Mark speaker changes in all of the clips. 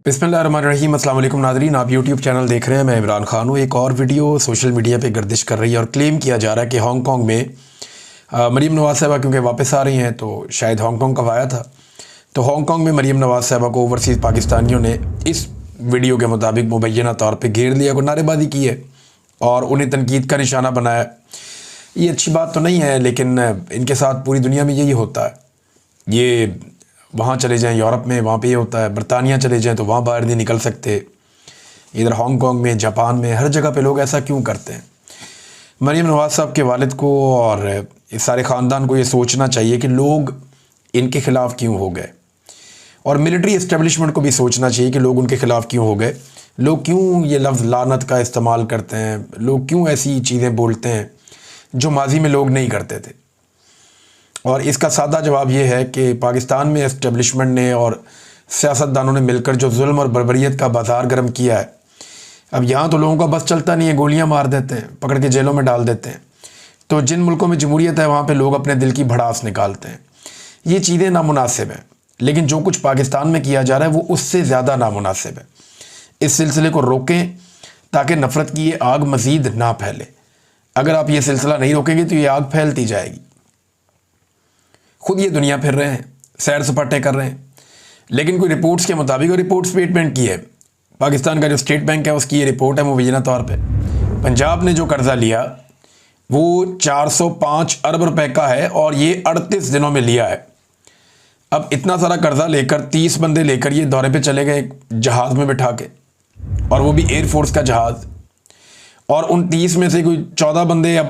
Speaker 1: बिस्मिल्लाहिर्रहमानिर्रहीम। अस्सलाम वालेकुम नाज़रीन, आप यूट्यूब चैनल देख रहे हैं। मैं इमरान खान हूँ। एक और वीडियो सोशल मीडिया पे गर्दिश कर रही है और क्लेम किया जा रहा है कि हांगकांग में मरीम नवाज़ साहिबा क्योंकि वापस आ रही हैं तो शायद हांगकांग कब आया था, तो हांगकांग में मरीम नवाज़ साहिबा को ओवरसीज़ पाकिस्तानियों ने इस वीडियो के मुताबिक मुबैना तौर पर घेर लिया, को नारेबाजी की है और उन्हें तनकीद का निशाना बनाया। ये अच्छी बात तो नहीं है, लेकिन इनके साथ पूरी दुनिया में यही होता है। ये वहाँ चले जाएं यूरोप में, वहाँ पे ये होता है। बरतानिया चले जाएं तो वहाँ बाहर नहीं निकल सकते। इधर हांगकांग में, जापान में, हर जगह पे लोग ऐसा क्यों करते हैं? मरीम नवाज़ साहब के वालिद को और इस सारे ख़ानदान को ये सोचना चाहिए कि लोग इनके ख़िलाफ़ क्यों हो गए, और मिलिट्री इस्टेब्लिशमेंट को भी सोचना चाहिए कि लोग उनके ख़िलाफ़ क्यों हो गए। लोग क्यों ये लफ्ज़ लानत का इस्तेमाल करते हैं, लोग क्यों ऐसी चीज़ें बोलते हैं जो माजी में लोग नहीं करते थे। और इसका सादा जवाब ये है कि पाकिस्तान में इस्टेब्लिशमेंट ने और सियासतदानों ने मिलकर जो जुल्म और बर्बरियत का बाजार गर्म किया है, अब यहाँ तो लोगों का बस चलता नहीं है, गोलियाँ मार देते हैं, पकड़ के जेलों में डाल देते हैं। तो जिन मुल्कों में जमहूरियत है वहाँ पे लोग अपने दिल की भड़ास निकालते हैं। ये चीज़ें नामुनासिब हैं, लेकिन जो कुछ पाकिस्तान में किया जा रहा है वो उससे ज़्यादा नामुनासिब है। इस सिलसिले को रोकें ताकि नफ़रत की ये आग मज़ीद ना फैले। अगर आप ये सिलसिला नहीं रोकेंगे तो ये आग फैलती जाएगी। खुद ये दुनिया फिर रहे हैं, सैर सपाटे कर रहे हैं, लेकिन कोई रिपोर्ट्स के मुताबिक, और रिपोर्ट स्टेटमेंट की है पाकिस्तान का जो स्टेट बैंक है उसकी ये रिपोर्ट है मुबैना तौर पे, पंजाब ने जो कर्ज़ा लिया वो 405 अरब रुपए का है और ये 38 दिनों में लिया है। अब इतना सारा कर्ज़ा लेकर 30 बंदे लेकर ये दौरे पे चले गए जहाज़ में बिठा के, और वो भी एयरफोर्स का जहाज़, और उन 30 में से कोई 14 बंदे या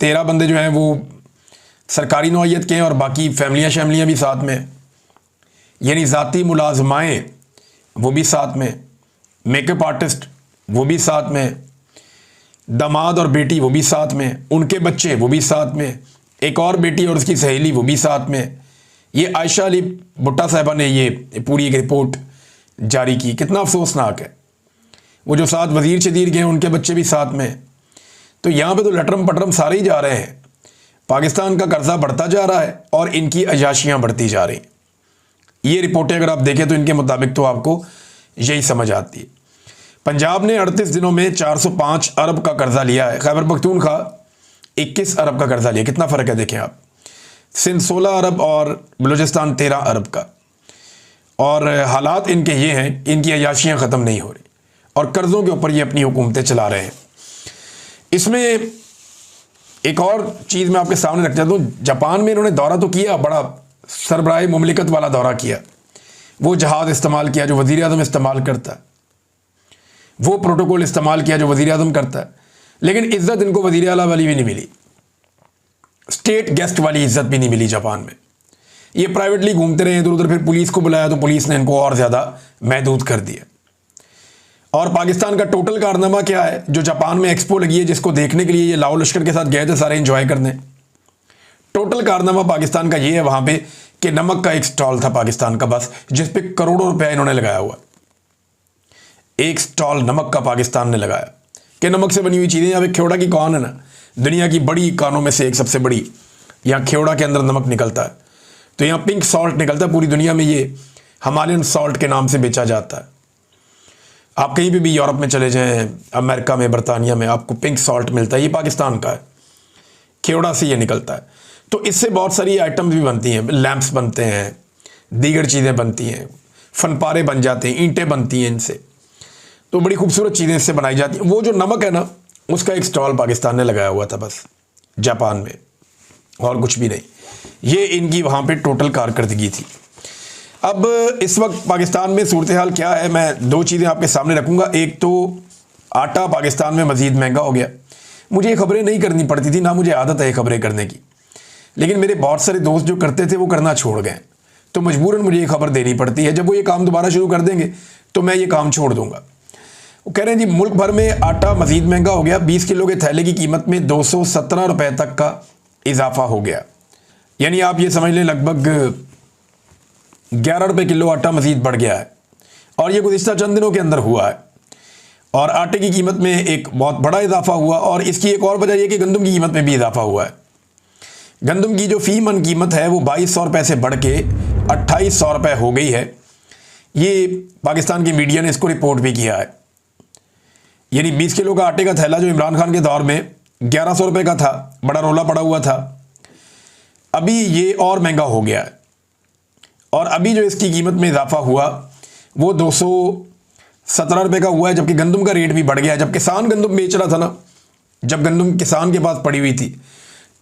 Speaker 1: 13 बंदे जो हैं वो सरकारी नौइयत के हैं और बाकी फैमिलियाँ भी साथ में, यानी ज़ाती मुलाजमाएँ वो भी साथ में, मेकअप आर्टिस्ट वो भी साथ में, दामाद और बेटी वो भी साथ में, उनके बच्चे वो भी साथ में, एक और बेटी और उसकी सहेली वो भी साथ में। ये आयशा अली भुट्टा साहिबा ने ये पूरी एक रिपोर्ट जारी की। कितना अफसोसनाक है। वो जो साथ वज़ीर शदीर गए उनके बच्चे भी साथ में। तो यहाँ पे तो लटरम पटरम सारे ही जा रहे हैं। पाकिस्तान का कर्जा बढ़ता जा रहा है और इनकी अयाशियाँ बढ़ती जा रही हैं। ये रिपोर्टें अगर आप देखें तो इनके मुताबिक तो आपको यही समझ आती है। पंजाब ने 38 दिनों में 405 अरब का कर्जा लिया है। खैबर पख्तूनख्वा 21 अरब का कर्जा लिया। कितना फ़र्क है देखें आप। सिंध 16 अरब और बलूचिस्तान 13 अरब का। और हालात इनके ये हैं, इनकी अयाशियाँ ख़त्म नहीं हो रही और कर्ज़ों के ऊपर ये अपनी हुकूमतें चला रहे हैं। इसमें एक और चीज़ मैं आपके सामने रख देता हूँ। जापान में इन्होंने दौरा तो किया, बड़ा सरबराह मुमलिकत वाला दौरा किया, वो जहाज़ इस्तेमाल किया जो वज़ीर आज़म इस्तेमाल करता है, वो प्रोटोकॉल इस्तेमाल किया जो वज़ीर आज़म करता है, लेकिन इज़्ज़त इनको वज़ीर आला वाली भी नहीं मिली, स्टेट गेस्ट वाली इज़्ज़त भी नहीं मिली जापान में। ये प्राइवेटली घूमते रहे इधर उधर, फिर पुलिस को बुलाया तो पुलिस ने इनको और ज़्यादा महदूद कर दिया। और पाकिस्तान का टोटल कारनामा क्या है? जो जापान में एक्सपो लगी है जिसको देखने के लिए ये लाओ लश्कर के साथ गए थे सारे एंजॉय करने, टोटल कारनामा पाकिस्तान का ये है वहाँ पे कि नमक का एक स्टॉल था पाकिस्तान का बस, जिस पे करोड़ों रुपया इन्होंने लगाया हुआ। एक स्टॉल नमक का पाकिस्तान ने लगाया कि नमक से बनी हुई चीज़ें। यहाँ पे खेवड़ा की कौन है ना, दुनिया की बड़ी कानों में से एक सबसे बड़ी, यहाँ खेवड़ा के अंदर नमक निकलता है। तो यहाँ पिंक सॉल्ट निकलता है, पूरी दुनिया में ये हिमालयन सॉल्ट के नाम से बेचा जाता है। आप कहीं भी यूरोप में चले जाएं, अमेरिका में, बरतानिया में, आपको पिंक सॉल्ट मिलता है। ये पाकिस्तान का है, खेवड़ा से ये निकलता है। तो इससे बहुत सारी आइटम्स भी बनती हैं, लैंप्स बनते हैं, दीगर चीज़ें बनती हैं, फनपारे बन जाते हैं, ईंटें बनती हैं इनसे। तो बड़ी खूबसूरत चीज़ें इससे बनाई जाती हैं। वो जो नमक है ना, उसका एक स्टॉल पाकिस्तान ने लगाया हुआ था बस जापान में, और कुछ भी नहीं। ये इनकी वहाँ पर टोटल कारकर्दगी थी। अब इस वक्त पाकिस्तान में सूरत हाल क्या है, मैं दो चीज़ें आपके सामने रखूँगा। एक तो आटा पाकिस्तान में मज़ीद महंगा हो गया। मुझे ये खबरें नहीं करनी पड़ती थी, ना मुझे आदत है खबरें करने की, लेकिन मेरे बहुत सारे दोस्त जो करते थे वो करना छोड़ गए, तो मजबूरन मुझे ये खबर देनी पड़ती है। जब वो ये काम दोबारा शुरू कर देंगे तो मैं ये काम छोड़ दूँगा। वो कह रहे हैं जी मुल्क भर में आटा मज़ीद महंगा हो गया। 20 किलो के थैले की कीमत में 217 रुपये तक का इजाफा हो गया। यानी आप ये समझ लें लगभग 11 रुपये किलो आटा मज़ीद बढ़ गया है, और ये गुज़िश्ता चंद दिनों के अंदर हुआ है। और आटे की कीमत में एक बहुत बड़ा इजाफा हुआ, और इसकी एक और वजह यह कि गंदम की कीमत में भी इजाफा हुआ है। गंदम की जो फ़ी मन कीमत है वो 2200 रुपये से बढ़ के 2800 रुपये हो गई है। ये पाकिस्तान की मीडिया ने इसको रिपोर्ट भी किया है। यानी 20 किलो का आटे का थैला जो इमरान खान के दौर में 1100 रुपये का था, बड़ा रोला पड़ा हुआ था, अभी ये और महंगा हो गया है। और अभी जो इसकी कीमत में इजाफा हुआ वो 217 रुपये का हुआ है, जबकि गंदम का रेट भी बढ़ गया है। जब किसान गंदम बेच रहा था ना, जब गंदम किसान के पास पड़ी हुई थी,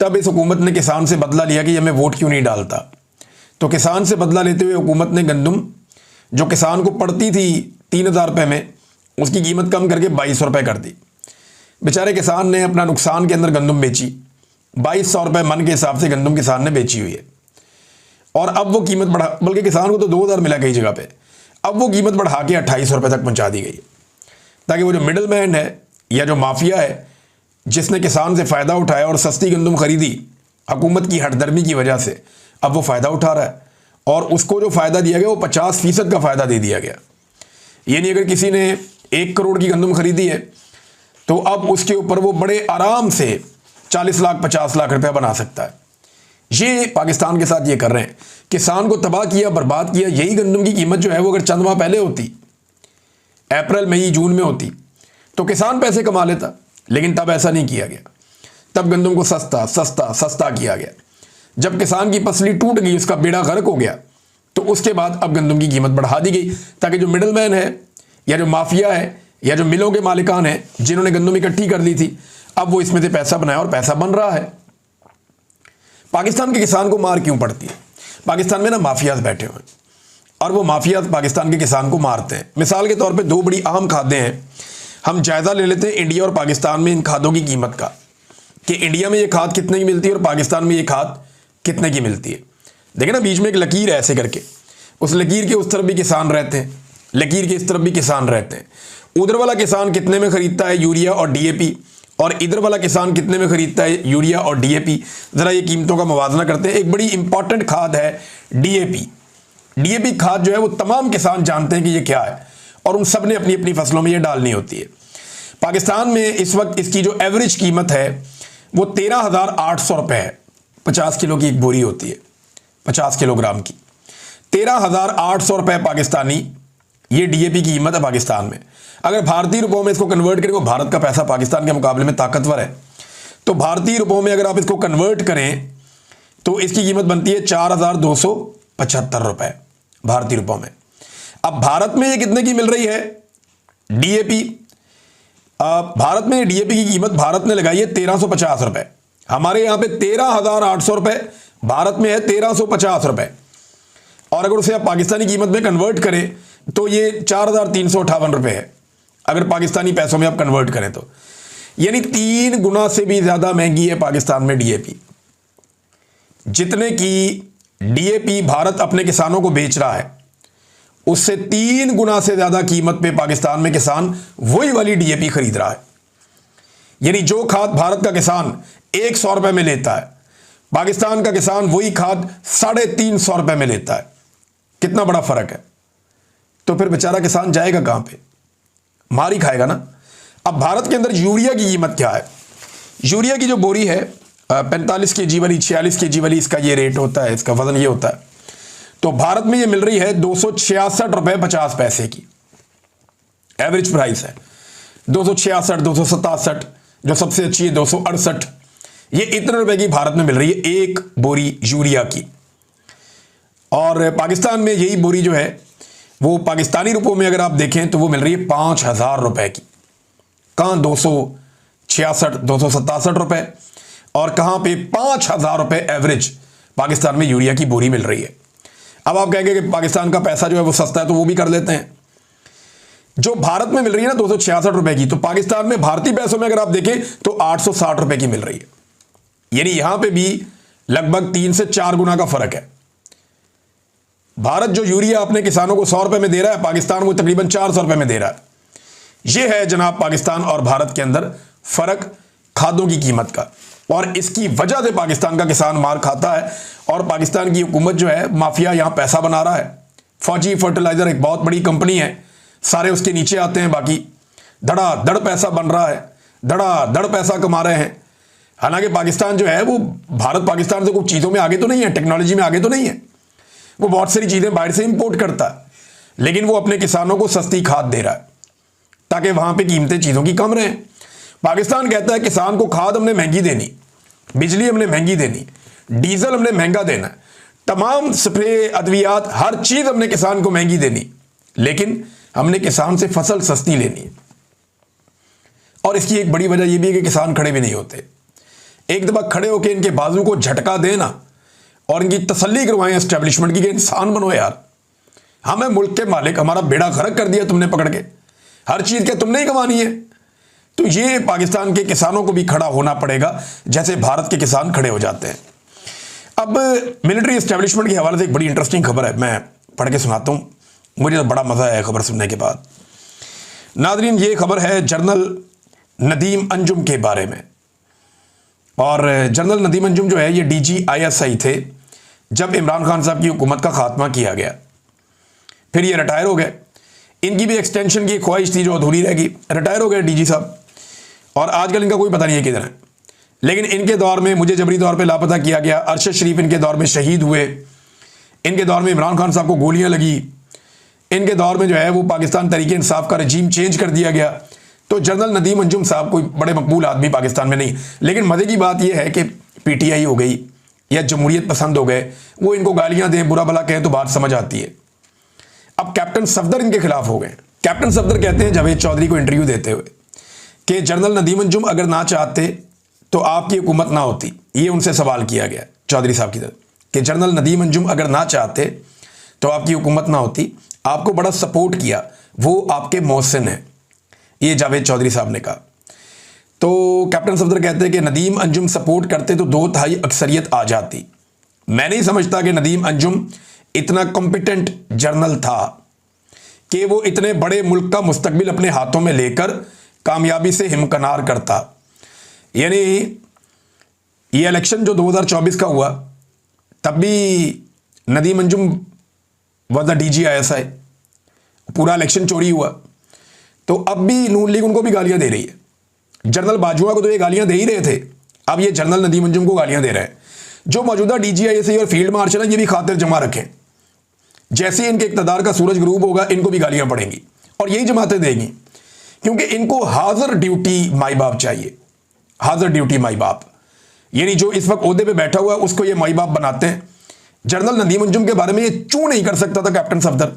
Speaker 1: तब इस हुकूमत ने किसान से बदला लिया कि हमें वोट क्यों नहीं डालता। तो किसान से बदला लेते हुए हुकूमत ने गंदम जो किसान को पड़ती थी 3000 रुपये में, उसकी कीमत कम करके 2200 रुपये कर दी। बेचारे किसान ने अपना नुकसान के अंदर गंदम बेची, 2200 रुपये मन के हिसाब से गंदम किसान ने बेची हुई है। और अब वो कीमत बढ़ा, बल्कि किसान को तो 2000 मिला कई जगह पे, अब वो कीमत बढ़ा के 2800 रुपये तक पहुंचा दी गई, ताकि वो जो मिडल मैन है या जो माफिया है जिसने किसान से फ़ायदा उठाया और सस्ती गंदम खरीदी हुकूमत की हठधर्मी की वजह से, अब वो फ़ायदा उठा रहा है। और उसको जो फ़ायदा दिया गया वो 50% का फ़ायदा दे दिया गया। यानी अगर किसी ने 1 करोड़ की गंदम खरीदी है तो अब उसके ऊपर वो बड़े आराम से 40 लाख 50 लाख रुपया बना सकता है। ये पाकिस्तान के साथ ये कर रहे हैं, किसान को तबाह किया, बर्बाद किया। यही गंदम की कीमत जो है वो अगर चंद माह पहले होती, अप्रैल मई जून में होती, तो किसान पैसे कमा लेता, लेकिन तब ऐसा नहीं किया गया। तब गंदम को सस्ता सस्ता सस्ता किया गया। जब किसान की पसली टूट गई, उसका बेड़ा गर्क हो गया, तो उसके बाद अब गंदम की कीमत बढ़ा दी गई, ताकि जो मिडल मैन है या जो माफिया है या जो मिलों के मालिकान हैं जिन्होंने गंदम इकट्ठी कर ली थी, अब वो इसमें से पैसा बनाया और पैसा बन रहा है। पाकिस्तान के किसान को मार क्यों पड़ती है? पाकिस्तान में ना माफियाज बैठे हुए हैं और वो माफियाज पाकिस्तान के किसान को मारते हैं। मिसाल के तौर पे 2 बड़ी अहम खादें हैं। हम जायज़ा ले लेते हैं इंडिया और पाकिस्तान में इन खादों की कीमत का, कि इंडिया में ये खाद कितने की मिलती है और पाकिस्तान में ये खाद कितने की मिलती है। देखिए ना, बीच में एक लकीर है ऐसे करके, उस लकीर के उस तरफ भी किसान रहते हैं, लकीर के इस तरफ भी किसान रहते हैं। उधर वाला किसान कितने में खरीदता है यूरिया और डीएपी, और इधर वाला किसान कितने में खरीदता है यूरिया और डीएपी। ज़रा ये कीमतों का मुवाजना करते हैं। एक बड़ी इंपॉर्टेंट खाद है डीएपी। डीएपी खाद जो है वो तमाम किसान जानते हैं कि ये क्या है, और उन सब ने अपनी अपनी फसलों में ये डालनी होती है। पाकिस्तान में इस वक्त इसकी जो एवरेज कीमत है वो 13,800 रुपये है। 50 किलो की एक बोरी होती है, 50 किलोग्राम की, 13,800 रुपये पाकिस्तानी ये डीएपी की कीमत है पाकिस्तान में। अगर भारतीय रुपयों में इसको कन्वर्ट करें, वो भारत का पैसा पाकिस्तान के मुकाबले में ताकतवर है, तो भारतीय रुपयों में अगर आप इसको कन्वर्ट करें तो इसकी कीमत बनती है 4,275 रुपये भारतीय रुपयों में। अब भारत में ये कितने की मिल रही है डीएपी? भारत में डीएपी की कीमत भारत ने लगाई है 1350 रुपये। हमारे यहाँ पे 13,800 रुपये, भारत में है 1350 रुपये। और अगर उसे आप पाकिस्तानी कीमत में कन्वर्ट करें तो ये 4,358 रुपये है, अगर पाकिस्तानी पैसों में आप कन्वर्ट करें तो। यानी 3 गुना से भी ज़्यादा महंगी है पाकिस्तान में डीएपी। जितने की डीएपी भारत अपने किसानों को बेच रहा है, उससे 3 गुना से ज़्यादा कीमत पे पाकिस्तान में किसान वही वाली डीएपी खरीद रहा है। यानी जो खाद भारत का किसान 100 रुपये में लेता है, पाकिस्तान का किसान वही खाद 350 रुपये में लेता है। कितना बड़ा फर्क है। तो फिर बेचारा किसान जाएगा कहां पे? मार ही खाएगा ना। अब भारत के अंदर यूरिया की कीमत क्या है? यूरिया की जो बोरी है 45 kg वाली, 46 kg वाली, इसका ये रेट होता है, इसका वजन ये होता है। तो भारत में ये मिल रही है 266 रुपये 50 पैसे की एवरेज प्राइस है। 266, 267, जो सबसे अच्छी है 268, ये इतने रुपए की भारत में मिल रही है एक बोरी यूरिया की। और पाकिस्तान में यही बोरी जो है वो पाकिस्तानी रुपयों में अगर आप देखें तो वो मिल रही है 5,000 रुपए की। कहाँ 266, 267 रुपए, और कहाँ पे 5,000 रुपए एवरेज पाकिस्तान में यूरिया की बोरी मिल रही है। अब आप कहेंगे कि पाकिस्तान का पैसा जो है वो सस्ता है तो वो भी कर लेते हैं। जो भारत में मिल रही है ना 266 रुपए की, तो पाकिस्तान में भारतीय पैसों में अगर आप देखें तो 860 रुपए की मिल रही है। यानी यहां पे भी लगभग 3 से 4 गुना का फर्क है। भारत जो यूरिया अपने किसानों को 100 रुपए में दे रहा है, पाकिस्तान वो तकरीबन 400 रुपए में दे रहा है। यह है जनाब पाकिस्तान और भारत के अंदर फर्क खादों की कीमत का, और इसकी वजह से पाकिस्तान का किसान मार खाता है। और पाकिस्तान की हुकूमत जो है, माफिया यहां पैसा बना रहा है। फौजी फर्टिलाइजर एक बहुत बड़ी कंपनी है, सारे उसके नीचे आते हैं, बाकी धड़ाधड़ पैसा बन रहा है, धड़ाधड़ पैसा कमा रहे हैं। हालांकि पाकिस्तान जो है वो भारत पाकिस्तान से कुछ चीज़ों में आगे तो नहीं है, टेक्नोलॉजी में आगे तो नहीं है, वो बहुत सारी चीज़ें बाहर से इंपोर्ट करता है, लेकिन वो अपने किसानों को सस्ती खाद दे रहा है ताकि वहां पे कीमतें चीज़ों की कम रहें। पाकिस्तान कहता है किसान को खाद हमने महंगी देनी, बिजली हमने महंगी देनी, डीजल हमने महंगा देना, तमाम स्प्रे अद्वियात हर चीज़ हमने किसान को महंगी देनी, लेकिन हमने किसान से फसल सस्ती लेनी है। और इसकी एक बड़ी वजह यह भी है कि किसान खड़े भी नहीं होते। एक दफा खड़े होकर इनके बाजू को झटका देना और इनकी तसल्ली करवाएं एस्टेब्लिशमेंट की कि इंसान बनो यार, हम है मुल्क के मालिक, हमारा बेड़ा गर्क कर दिया तुमने पकड़ के, हर चीज क्या तुमने ही कमानी है। तो ये पाकिस्तान के किसानों को भी खड़ा होना पड़ेगा जैसे भारत के किसान खड़े हो जाते हैं। अब मिलिट्री एस्टेब्लिशमेंट के हवाले से एक बड़ी इंटरेस्टिंग खबर है, मैं पढ़ के सुनाता हूं, मुझे तो बड़ा मजा आया खबर सुनने के बाद। नादरीन, ये खबर है जनरल नदीम अंजुम के बारे में। और जनरल नदीम अंजुम जो है ये DGISI थे जब इमरान खान साहब की हुकूमत का खात्मा किया गया, फिर ये रिटायर हो गए। इनकी भी एक्सटेंशन की ख्वाहिश थी जो अधूरी रह गई, रिटायर हो गए DG साहब, और आजकल इनका कोई पता नहीं है किधर है। लेकिन इनके दौर में मुझे जबरी तौर पे लापता किया गया, अरशद शरीफ इनके दौर में शहीद हुए, इनके दौर में इमरान खान साहब को गोलियां लगी, इनके दौर में जो है वो पाकिस्तान तरीके इंसाफ का रजीम चेंज कर दिया गया। तो जनरल नदीम अंजुम साहब कोई बड़े मकबूल आदमी पाकिस्तान में नहीं। लेकिन मजे की बात यह है कि PTI हो गई या जमहूरियत पसंद हो गए, वो इनको गालियां दें, बुरा भला कहें तो बात समझ आती है। अब कैप्टन सफदर इनके खिलाफ हो गए। कैप्टन सफदर कहते हैं जावेद चौधरी को इंटरव्यू देते हुए कि जनरल नदीम अंजुम अगर ना चाहते तो आपकी हुकूमत ना होती। ये उनसे सवाल किया गया चौधरी साहब की तरफ कि जनरल नदीम अंजुम अगर ना चाहते तो आपकी हुकूमत ना होती, आपको बड़ा सपोर्ट किया, वो आपके मोहसिन है, ये जावेद चौधरी साहब ने कहा। तो कैप्टन सफदर कहते हैं कि नदीम अंजुम सपोर्ट करते तो 2/3 अक्सरियत आ जाती। मैं नहीं समझता कि नदीम अंजुम इतना कॉम्पिटेंट जर्नल था कि वो इतने बड़े मुल्क का मुस्तकबिल अपने हाथों में लेकर कामयाबी से हिमकनार करता। यानी ये इलेक्शन जो 2024 का हुआ तब भी Nadeem Anjum was the DGISI, पूरा इलेक्शन चोरी हुआ। तो अब भी नून लीग उनको भी गालियां दे रही है। जनरल बाजवा को तो ये गालियां दे ही रहे थे, अब ये जनरल नदीम अंजुम को गालियां दे रहे हैं। जो मौजूदा DGISI और फील्ड मार्शल है ये भी खातिर जमा रखें, जैसे इनके इक़्तिदार का सूरज ग्रूब होगा इनको भी गालियां पड़ेंगी और यही जमातें देंगी, क्योंकि इनको हाजिर ड्यूटी माई बाप चाहिए। हाजिर ड्यूटी माई बाप, यानी जो इस वक्त ओहदे पे बैठा हुआ है उसको ये माई बाप बनाते हैं। जनरल नदीम अंजुम के बारे में ये चू नहीं कर सकता था कैप्टन सफदर।